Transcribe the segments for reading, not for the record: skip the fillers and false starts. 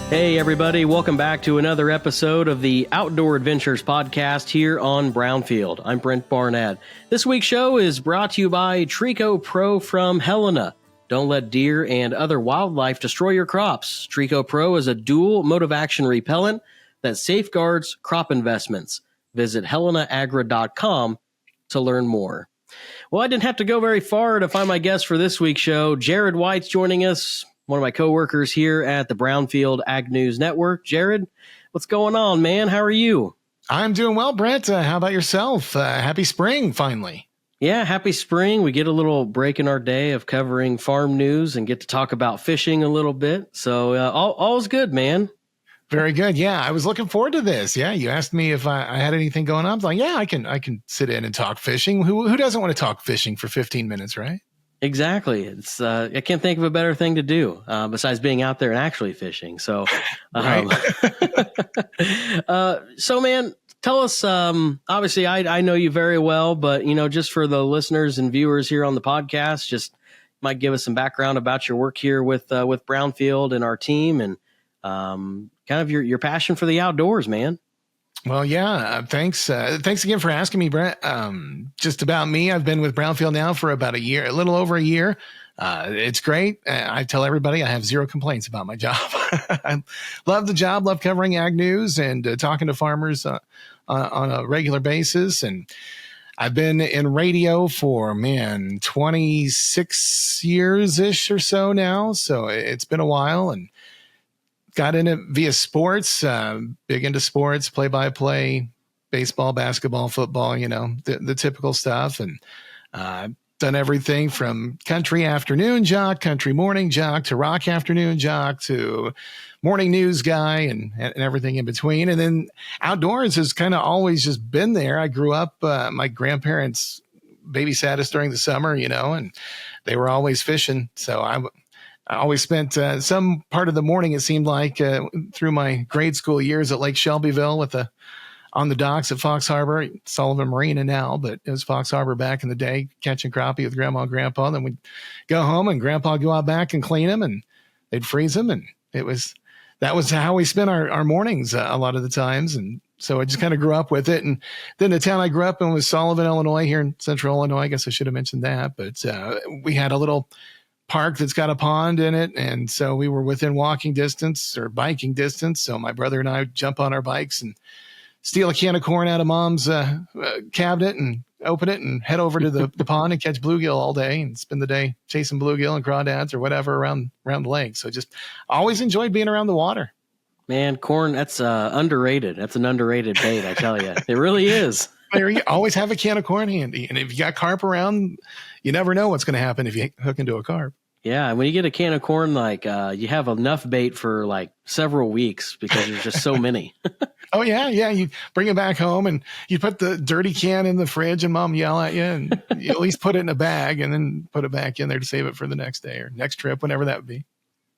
Hey, everybody. Welcome back to another episode of the Outdoor Adventures podcast here on Brownfield. I'm Brent Barnett. This week's show is brought to you by Trico Pro from Helena. Don't let deer and other wildlife destroy your crops. Trico Pro is a dual mode of action repellent that safeguards crop investments. Visit helenaagra.com to learn more. Well, I didn't have to go very far to find my guest for this week's show. Jared White's joining us, one of my coworkers here at the Brownfield Ag News Network. Jared, what's going on, man? How are you? I'm doing well, Brent. How about yourself? Happy spring, finally. Yeah, happy spring. We get a little break in our day of covering farm news and get to talk about fishing a little bit. So all's good, man. Very good. Yeah, I was looking forward to this. Yeah, you asked me if I had anything going on. I was like, yeah, I can sit in and talk fishing. Who doesn't want to talk fishing for 15 minutes, right? Exactly. It's I can't think of a better thing to do besides being out there and actually fishing. So, so man, tell us. Obviously, I know you very well, but just for the listeners and viewers here on the podcast, just might give us some background about your work here with Brownfield and our team, and kind of your passion for the outdoors, man. Well, yeah, thanks. Thanks again for asking me, Brent. Just about me, I've been with Brownfield now for about a year, a little over a year. It's great. I tell everybody I have zero complaints about my job. I love the job, love covering ag news and talking to farmers on a regular basis. And I've been in radio for, 26 years-ish or so now. So it's been a while, and got in it via sports, big into sports, play-by-play, baseball, basketball, football, the typical stuff. And done everything from country afternoon jock, country morning jock, to rock afternoon jock, to morning news guy, and everything in between. And then outdoors has kind of always just been there. I grew up, my grandparents babysat us during the summer, and they were always fishing. So I always spent some part of the morning, it seemed like, through my grade school years at Lake Shelbyville on the docks at Fox Harbor, Sullivan Marina now, but it was Fox Harbor back in the day, catching crappie with Grandma and Grandpa. Then we'd go home and Grandpa would go out back and clean them, and they'd freeze them. And that was how we spent our mornings a lot of the times. And so I just kind of grew up with it. And then the town I grew up in was Sullivan, Illinois, here in central Illinois. I guess I should have mentioned that. But we had a little park that's got a pond in it, and so we were within walking distance or biking distance. So my brother and I would jump on our bikes and steal a can of corn out of Mom's cabinet and open it and head over to the pond and catch bluegill all day and spend the day chasing bluegill and crawdads or whatever around the lake. So just always enjoyed being around the water. Man, corn, that's underrated. That's an underrated bait, I tell you. It really is. You always have a can of corn handy, and if you got carp around, you never know what's going to happen if you hook into a carp. Yeah, when you get a can of corn, you have enough bait for several weeks because there's just so many. Oh yeah, you bring it back home and you put the dirty can in the fridge, and Mom yell at you, and you at least put it in a bag and then put it back in there to save it for the next day or next trip, whenever that would be.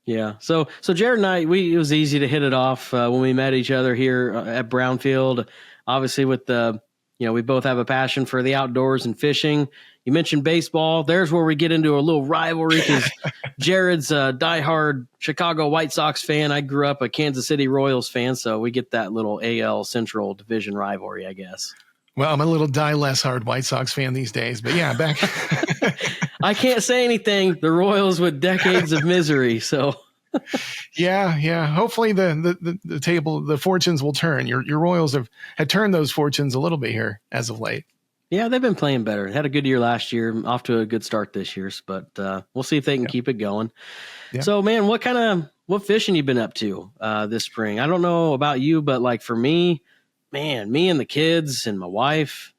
Yeah. So Jared and I, it was easy to hit it off when we met each other here at Brownfield. Obviously, with we both have a passion for the outdoors and fishing. You mentioned baseball. There's where we get into a little rivalry because Jared's a diehard Chicago White Sox fan. I grew up a Kansas City Royals fan, so we get that little AL Central Division rivalry, I guess. Well, I'm a little less hard White Sox fan these days, but yeah, back. I can't say anything. The Royals with decades of misery, so. Yeah. Hopefully the table, the fortunes will turn. Your Royals had turned those fortunes a little bit here as of late. Yeah, they've been playing better. Had a good year last year, off to a good start this year, but we'll see if they can keep it going. Yeah. So, man, what fishing you been up to this spring? I don't know about you, but for me, man, me and the kids and my wife,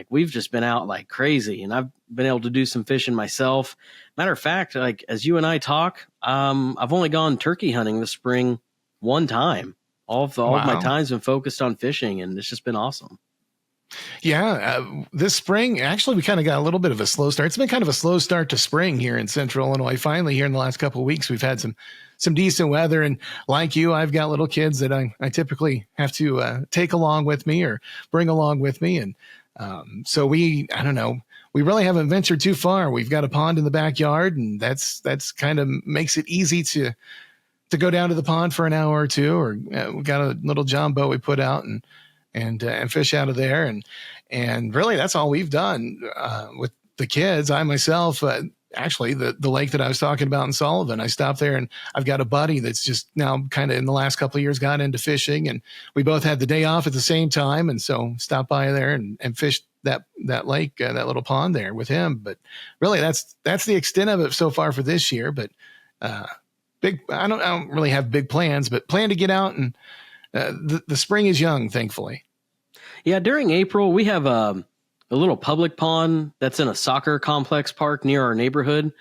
we've just been out like crazy, and I've been able to do some fishing myself. Matter of fact, as you and I talk, I've only gone turkey hunting this spring one time. All of my time's been focused on fishing, and it's just been awesome. Yeah, this spring, actually, we kind of got a little bit of a slow start. It's been kind of a slow start to spring here in central Illinois. Finally, here in the last couple of weeks, we've had some decent weather. And like you, I've got little kids that I typically have to take along with me or bring along with me. And so we really haven't ventured too far. We've got a pond in the backyard, and that's kind of makes it easy to go down to the pond for an hour or two, or we got a little John boat we put out and fish out of there. And really that's all we've done, with the kids. I myself, actually the lake that I was talking about in Sullivan, I stopped there, and I've got a buddy that's just now kind of in the last couple of years got into fishing, and we both had the day off at the same time. And so stopped by there and fished that lake, that little pond there with him. But really that's the extent of it so far for this year. But, I don't really have big plans, but plan to get out, and, the spring is young, thankfully. Yeah. During April, we have, a little public pond that's in a soccer complex park near our neighborhood.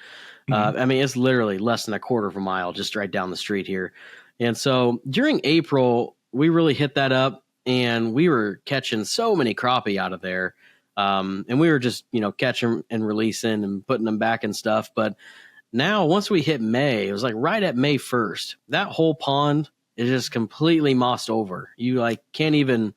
I mean, it's literally less than a quarter of a mile, just right down the street here. And so during April, we really hit that up, and we were catching so many crappie out of there. And we were just, catching and releasing and putting them back and stuff. But now once we hit May, it was like right at May 1st, that whole pond is just completely mossed over. You can't even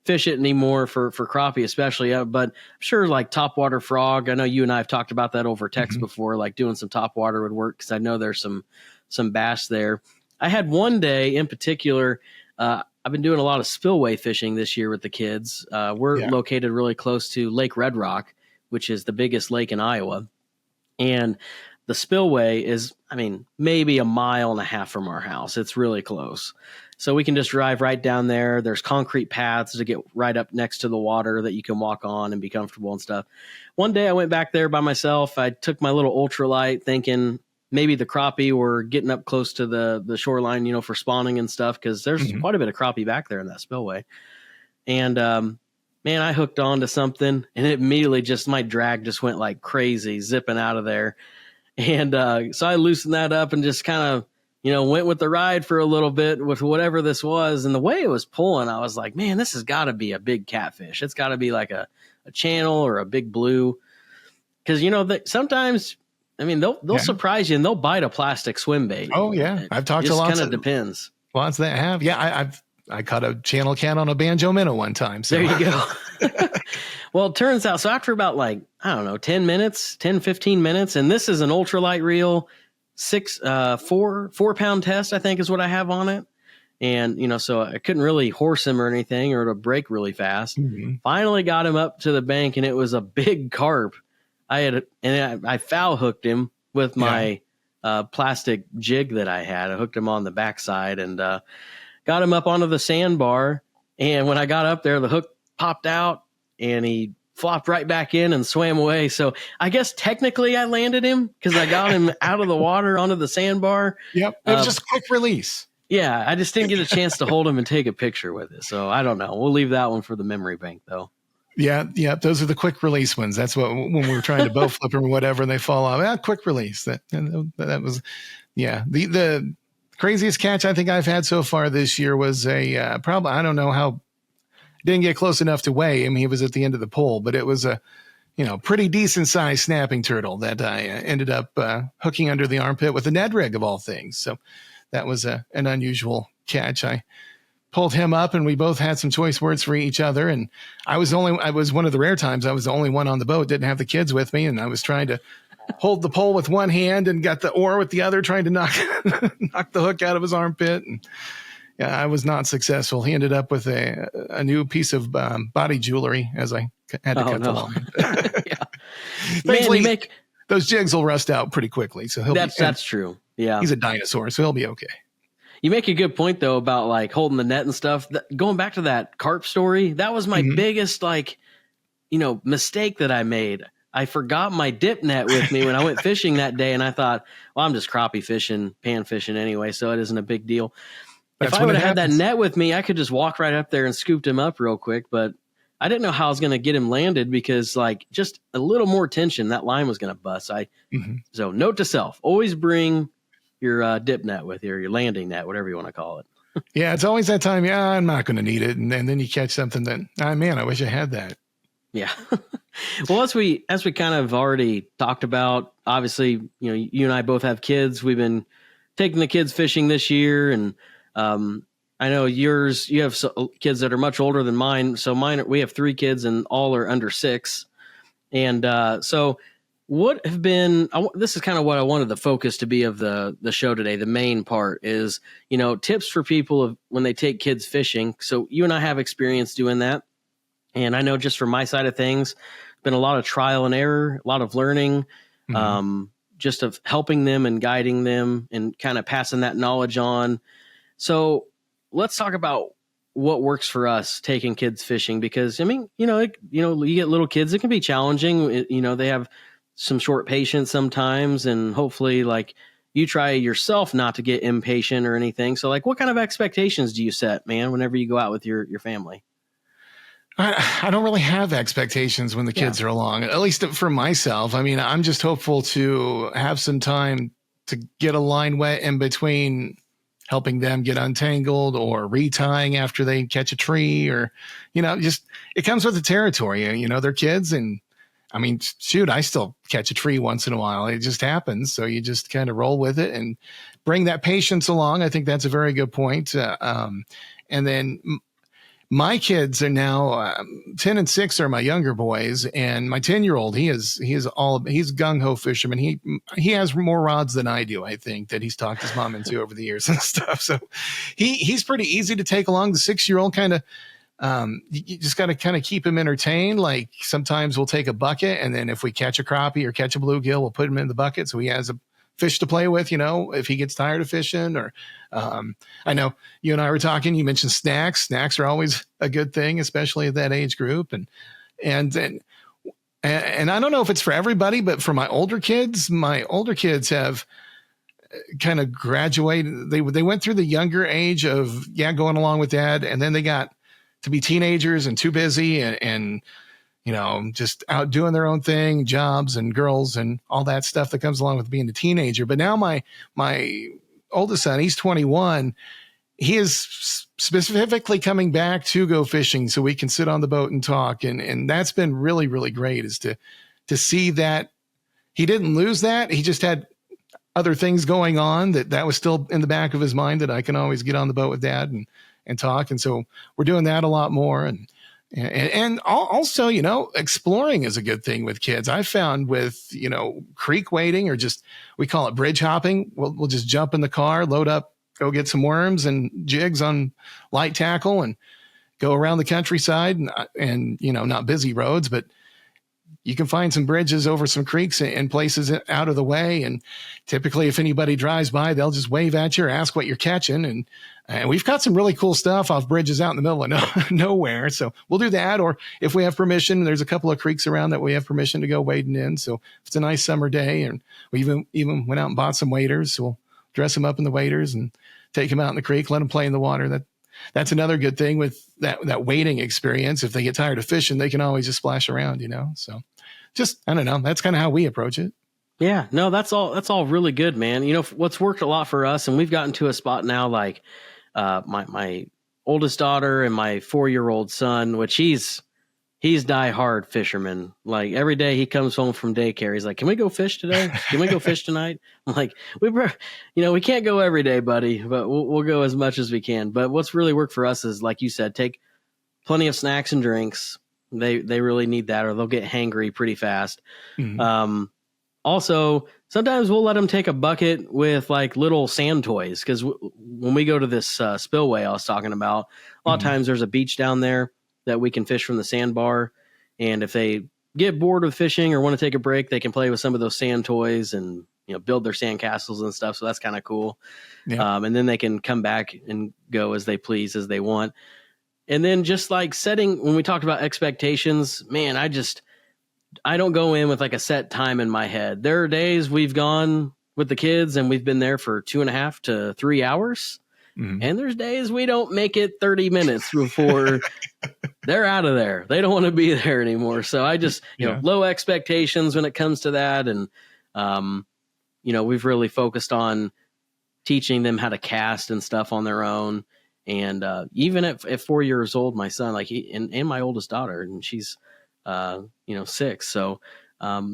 fish it anymore for crappie, especially. But I'm sure topwater frog. I know you and I have talked about that over text before, doing some topwater would work, because I know there's some bass there. I had one day in particular, I've been doing a lot of spillway fishing this year with the kids. We're located really close to Lake Red Rock, which is the biggest lake in Iowa. And the spillway is, maybe a mile and a half from our house. It's really close. So we can just drive right down there. There's concrete paths to get right up next to the water that you can walk on and be comfortable and stuff. One day I went back there by myself. I took my little ultralight, thinking maybe the crappie were getting up close to the shoreline, for spawning and stuff, because there's quite a bit of crappie back there in that spillway. And man, I hooked on to something, and it immediately my drag just went like crazy, zipping out of there. And so I loosened that up and just kind of, went with the ride for a little bit with whatever this was. And the way it was pulling, I was like, man, this has got to be a big catfish. It's got to be like a channel or a big blue. Because, sometimes, they'll surprise you, and they'll bite a plastic swim bait. Oh, yeah. I've talked to lots. Kind of depends. Lots that have. Yeah, I caught a channel cat on a banjo minnow one time. So. There you go. Well, it turns out, so after about 10 minutes, 10, 15 minutes, and this is an ultralight reel, 4-pound test, I think is what I have on it. And, so I couldn't really horse him or anything, or to break really fast. Finally got him up to the bank, and it was a big carp. I foul hooked him with my plastic jig that I had. I hooked him on the backside and got him up onto the sandbar. And when I got up there, the hook popped out, and he flopped right back in and swam away. So I guess technically I landed him, because I got him out of the water onto the sandbar. Yep. It was just a quick release. Yeah. I just didn't get a chance to hold him and take a picture with it. So I don't know. We'll leave that one for the memory bank, though. Yeah. Yeah. Those are the quick release ones. That's what, when we were trying to bow flip or whatever, and they fall off. Quick release. That was, the craziest catch I think I've had so far this year was probably, I don't know how, didn't get close enough to weigh him. He was at the end of the pole, but it was a, pretty decent sized snapping turtle that I ended up hooking under the armpit with a Ned rig of all things. So that was an unusual catch. I pulled him up, and we both had some choice words for each other. And I was one of the rare times I was the only one on the boat, didn't have the kids with me. And I was trying to hold the pole with one hand and got the oar with the other, trying to knock the hook out of his armpit. And yeah, I was not successful. He ended up with a new piece of body jewelry as I had to cut the line. Thankfully, those jigs will rust out pretty quickly. So that's true. Yeah. He's a dinosaur, so he'll be okay. You make a good point, though, about holding the net and stuff. Going back to that carp story, that was my biggest, mistake that I made. I forgot my dip net with me when I went fishing that day, and I thought, well, I'm just crappie fishing, pan fishing anyway, so it isn't a big deal. If I would have had that net with me, I could just walk right up there and scooped him up real quick, but I didn't know how I was going to get him landed, because just a little more tension, that line was going to bust. So note to self, always bring your dip net with you, or your landing net, whatever you want to call it. Yeah, it's always that time. Yeah, I'm not going to need it. And then you catch something that, man, I wish I had that. Yeah. Well, as we kind of already talked about, obviously, you and I both have kids. We've been taking the kids fishing this year, and I know you have kids that are much older than mine. So we have 3 kids, and all are under 6. And so What have been, this is kind of what I wanted the focus to be of the show today. The main part is, tips for people of when they take kids fishing. So you and I have experience doing that. And I know just from my side of things, been a lot of trial and error, a lot of learning, just of helping them and guiding them and kind of passing that knowledge on. So let's talk about what works for us taking kids fishing, because I mean, you get little kids, it can be challenging. They have some short patience sometimes, and hopefully like you try yourself not to get impatient or anything. So like, what kind of expectations do you set, man, whenever you go out with your family? I don't really have expectations when the kids are along, at least for myself. I mean, I'm just hopeful to have some time to get a line wet in between helping them get untangled or retying after they catch a tree, or, just it comes with the territory. They're kids, and I mean, shoot, I still catch a tree once in a while. It just happens. So you just kind of roll with it and bring that patience along. I think that's a very good point. And then my kids are now 10 and 6 are my younger boys, and my 10-year-old, he's gung-ho fisherman. He has more rods than I do, I think, that he's talked his mom into over the years and stuff. So he's pretty easy to take along. The 6-year-old kind of, you just got to kind of keep him entertained. Like sometimes we'll take a bucket, and then if we catch a crappie or catch a bluegill, we'll put him in the bucket so he has a fish to play with, if he gets tired of fishing. Or I know you and I were talking, you mentioned snacks. Snacks are always a good thing, especially at that age group. And I don't know if it's for everybody, but for my older kids have kind of graduated. They went through the younger age of going along with dad, and then they got to be teenagers and too busy and just out doing their own thing, jobs and girls and all that stuff that comes along with being a teenager. But now my oldest son, he's 21. He is specifically coming back to go fishing so we can sit on the boat and talk. And that's been really, really great, is to see that he didn't lose that. He just had other things going on that was still in the back of his mind, that I can always get on the boat with dad and talk. And so we're doing that a lot more. And also, exploring is a good thing with kids. I found with, creek wading, or just, we call it bridge hopping. We'll just jump in the car, load up, go get some worms and jigs on light tackle, and go around the countryside and not busy roads, but you can find some bridges over some creeks and places out of the way. And typically if anybody drives by, they'll just wave at you or ask what you're catching. And we've got some really cool stuff off bridges out in the middle of nowhere. So we'll do that. Or if we have permission, there's a couple of creeks around that we have permission to go wading in. So if it's a nice summer day, and we even went out and bought some waders, so we'll dress them up in the waders and take them out in the creek, let them play in the water. That's another good thing with that wading experience. If they get tired of fishing, they can always just splash around, So just, I don't know. That's kind of how we approach it. Yeah, no, that's all really good, man. What's worked a lot for us, and we've gotten to a spot now, like my oldest daughter and my 4-year-old son, which he's diehard fisherman. Like every day he comes home from daycare, he's like, "Can we go fish today? Can we go fish tonight?" I'm like, we can't go every day, buddy, but we'll go as much as we can. But what's really worked for us is, like you said, take plenty of snacks and drinks. They really need that, or they'll get hangry pretty fast. Mm-hmm. Also, sometimes we'll let them take a bucket with like little sand toys, because when we go to this spillway I was talking about, a lot of times there's a beach down there that we can fish from the sandbar. And if they get bored of fishing or want to take a break, they can play with some of those sand toys and build their sand castles and stuff. So that's kind of cool. Yeah. And then they can come back and go as they please, as they want. And then just like setting, when we talked about expectations, man, I don't go in with like a set time in my head. There are days we've gone with the kids and we've been there for 2.5 to 3 hours. Mm-hmm. And there's days we don't make it 30 minutes before they're out of there. They don't want to be there anymore. So I just, low expectations when it comes to that. And, we've really focused on teaching them how to cast and stuff on their own. And even at 4 years old, my son, like and my oldest daughter, and she's, 6. So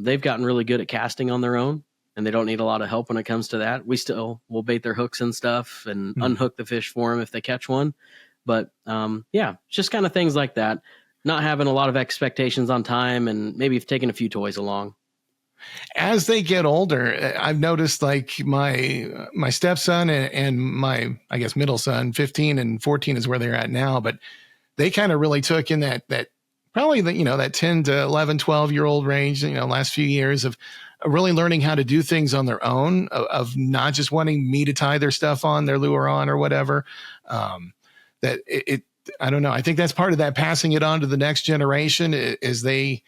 they've gotten really good at casting on their own, and they don't need a lot of help when it comes to that. We still will bait their hooks and stuff and unhook the fish for them if they catch one. But just kind of things like that. Not having a lot of expectations on time, and maybe taking a few toys along. As they get older, I've noticed like my stepson and my, I guess, middle son, 15 and 14 is where they're at now, but they kind of really took in that probably that 10 to 11, 12-year-old range, last few years of really learning how to do things on their own, of not just wanting me to tie their stuff on, their lure on or whatever. That it I don't know. I think that's part of that passing it on to the next generation is they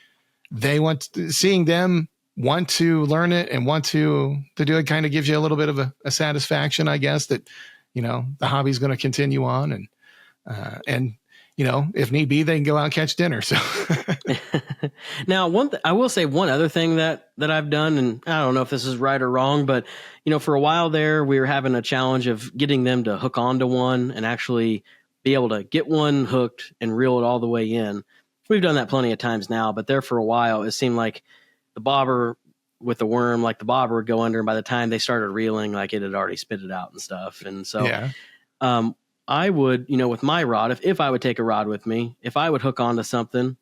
seeing them want to learn it and want to do it kind of gives you a little bit of a satisfaction, I guess, that, the hobby's going to continue on and if need be, they can go out and catch dinner. So now I will say one other thing that I've done, and I don't know if this is right or wrong, but for a while there, we were having a challenge of getting them to hook onto one and actually be able to get one hooked and reel it all the way in. We've done that plenty of times now, but there for a while, it seemed like the bobber with the worm, like the bobber would go under, and by the time they started reeling, like it had already spit it out and stuff. And so, I would, with my rod, if I would take a rod with me, if I would hook onto something,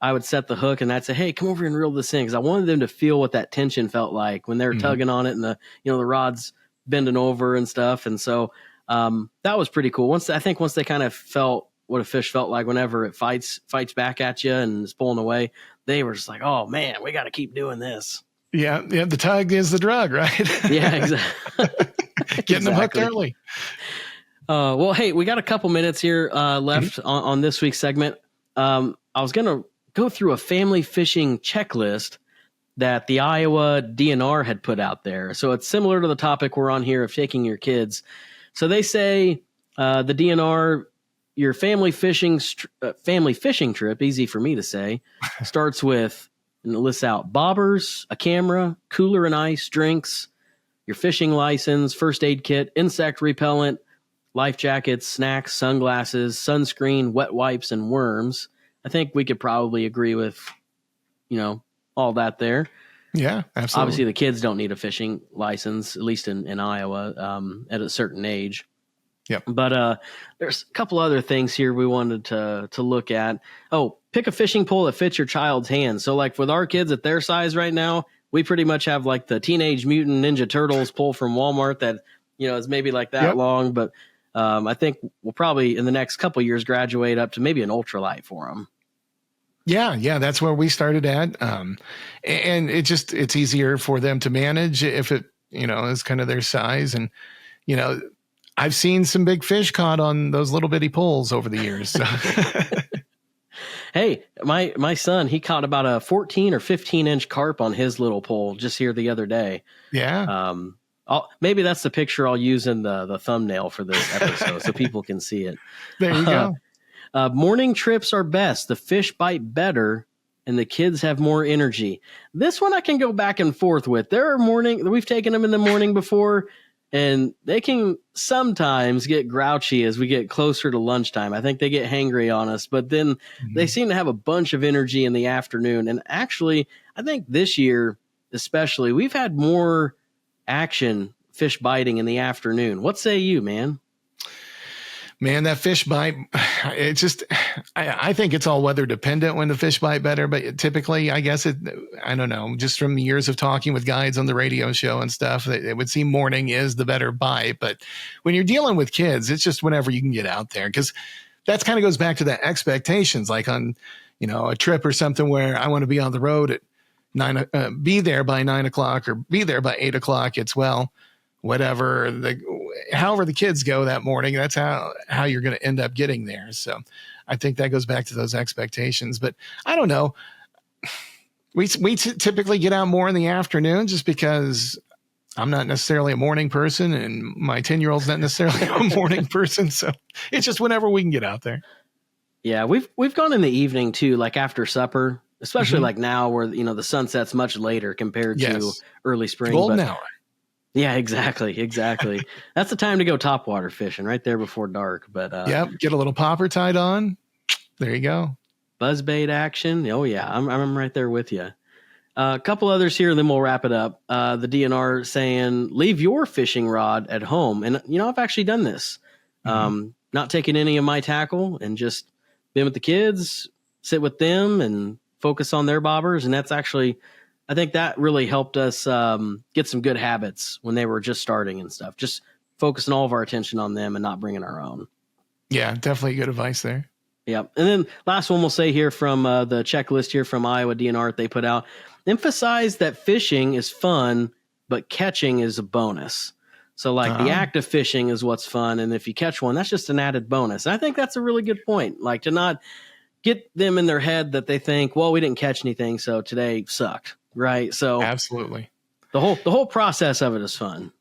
I would set the hook and I'd say, hey, come over here and reel this in. Cause I wanted them to feel what that tension felt like when they're tugging on it and the rod's bending over and stuff. And so, that was pretty cool. Once they kind of felt what a fish felt like whenever it fights back at you and is pulling away, they were just like, oh man, we got to keep doing this. Yeah. The tug is the drug, right? Yeah, exactly. Getting them hooked early. Well, hey, we got a couple minutes here left on this week's segment. I was going to go through a family fishing checklist that the Iowa DNR had put out there. So it's similar to the topic we're on here of taking your kids. So they say the DNR, your family fishing trip, easy for me to say, starts with, and it lists out bobbers, a camera, cooler and ice, drinks, your fishing license, first aid kit, insect repellent, life jackets, snacks, sunglasses, sunscreen, wet wipes, and worms. I think we could probably agree with, all that there. Yeah, absolutely. Obviously, the kids don't need a fishing license, at least in Iowa, at a certain age. Yep. But there's a couple other things here we wanted to look at. Oh, pick a fishing pole that fits your child's hands. So like with our kids at their size right now, we pretty much have like the Teenage Mutant Ninja Turtles pole from Walmart that, is maybe like that long. But I think we'll probably in the next couple of years graduate up to maybe an ultralight for them. Yeah, that's where we started at. And it's easier for them to manage if it, is kind of their size. And, I've seen some big fish caught on those little bitty poles over the years. So. Hey, my son, he caught about a 14 or 15 inch carp on his little pole just here the other day. Yeah. Maybe that's the picture I'll use in the thumbnail for this episode so people can see it. There you go. Morning trips are best. The fish bite better and the kids have more energy. This one I can go back and forth with. We've taken them in the morning before and they can sometimes get grouchy as we get closer to lunchtime. I think they get hangry on us, but then they seem to have a bunch of energy in the afternoon. And actually, I think this year, especially, we've had more action fish biting in the afternoon. What say you, man? Man, that fish bite, it's just, I think it's all weather dependent when the fish bite better, but typically, I guess I don't know, just from years of talking with guides on the radio show and stuff, it would seem morning is the better bite. But when you're dealing with kids, it's just whenever you can get out there, because that kind of goes back to the expectations, like on, a trip or something where I want to be on the road at be there by 9 o'clock or be there by 8 o'clock. It's however the kids go that morning, that's how you're going to end up getting there. So I think that goes back to those expectations, but I don't know. We typically get out more in the afternoon just because I'm not necessarily a morning person and my 10-year-old's not necessarily a morning person. So it's just whenever we can get out there. Yeah. We've gone in the evening too, like after supper, especially like now where, the sun sets much later compared to early spring. Golden hour. Yeah, exactly. That's the time to go topwater fishing right there before dark. But get a little popper tied on. There you go. Buzzbait action. Oh yeah, I'm right there with you. A couple others here, and then we'll wrap it up. The DNR saying leave your fishing rod at home, and I've actually done this. Not taking any of my tackle and just been with the kids, sit with them, and focus on their bobbers, and that's actually I think that really helped us get some good habits when they were just starting and stuff. Just focusing all of our attention on them and not bringing our own. Yeah, definitely good advice there. Yep. And then last one we'll say here from the checklist here from Iowa DNR they put out, emphasize that fishing is fun, but catching is a bonus. So like the act of fishing is what's fun. And if you catch one, that's just an added bonus. And I think that's a really good point. Like to not get them in their head that they think, well, we didn't catch anything, so today sucked. Right. So absolutely. The whole process of it is fun.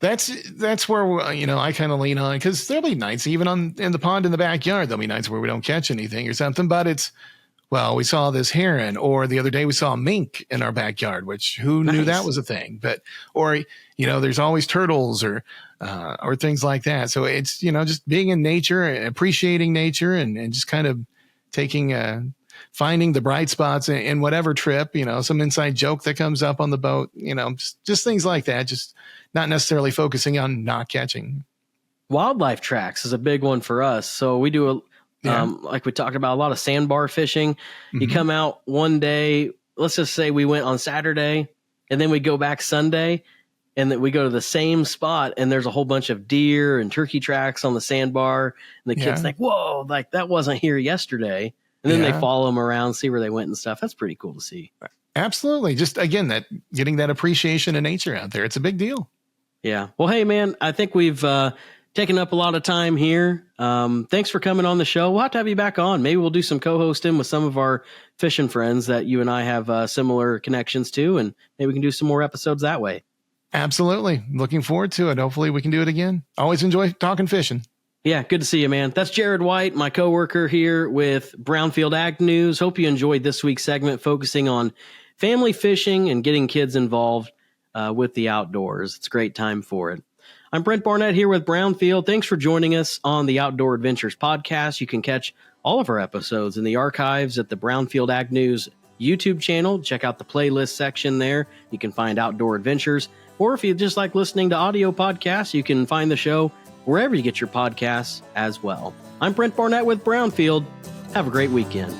That's where, I kind of lean on, because there'll be nights even in the pond in the backyard. There'll be nights where we don't catch anything or something, but it's, well, we saw this heron, or the other day we saw a mink in our backyard, which who knew that was a thing, but, or, there's always turtles or things like that. So it's, just being in nature and appreciating nature and just kind of finding the bright spots in whatever trip, some inside joke that comes up on the boat, just things like that. Just not necessarily focusing on not catching. Wildlife tracks is a big one for us. So we do like we talked about, a lot of sandbar fishing. Mm-hmm. You come out one day, let's just say we went on Saturday and then we go back Sunday, and then we go to the same spot and there's a whole bunch of deer and turkey tracks on the sandbar. And the kids think, whoa, like that wasn't here yesterday. And then they follow them around, see where they went and stuff. That's pretty cool to see. Absolutely. Just again, getting that appreciation of nature out there. It's a big deal. Yeah. Well, hey man, I think we've taken up a lot of time here. Thanks for coming on the show. We'll have to have you back on. Maybe we'll do some co-hosting with some of our fishing friends that you and I have similar connections to, and maybe we can do some more episodes that way. Absolutely. Looking forward to it. Hopefully we can do it again. Always enjoy talking fishing. Yeah, good to see you, man. That's Jared White, my coworker here with Brownfield Ag News. Hope you enjoyed this week's segment focusing on family fishing and getting kids involved with the outdoors. It's a great time for it. I'm Brent Barnett here with Brownfield. Thanks for joining us on the Outdoor Adventures podcast. You can catch all of our episodes in the archives at the Brownfield Ag News YouTube channel. Check out the playlist section there. You can find Outdoor Adventures. Or if you just like listening to audio podcasts, you can find the show wherever you get your podcasts as well. I'm Brent Barnett with Brownfield. Have a great weekend.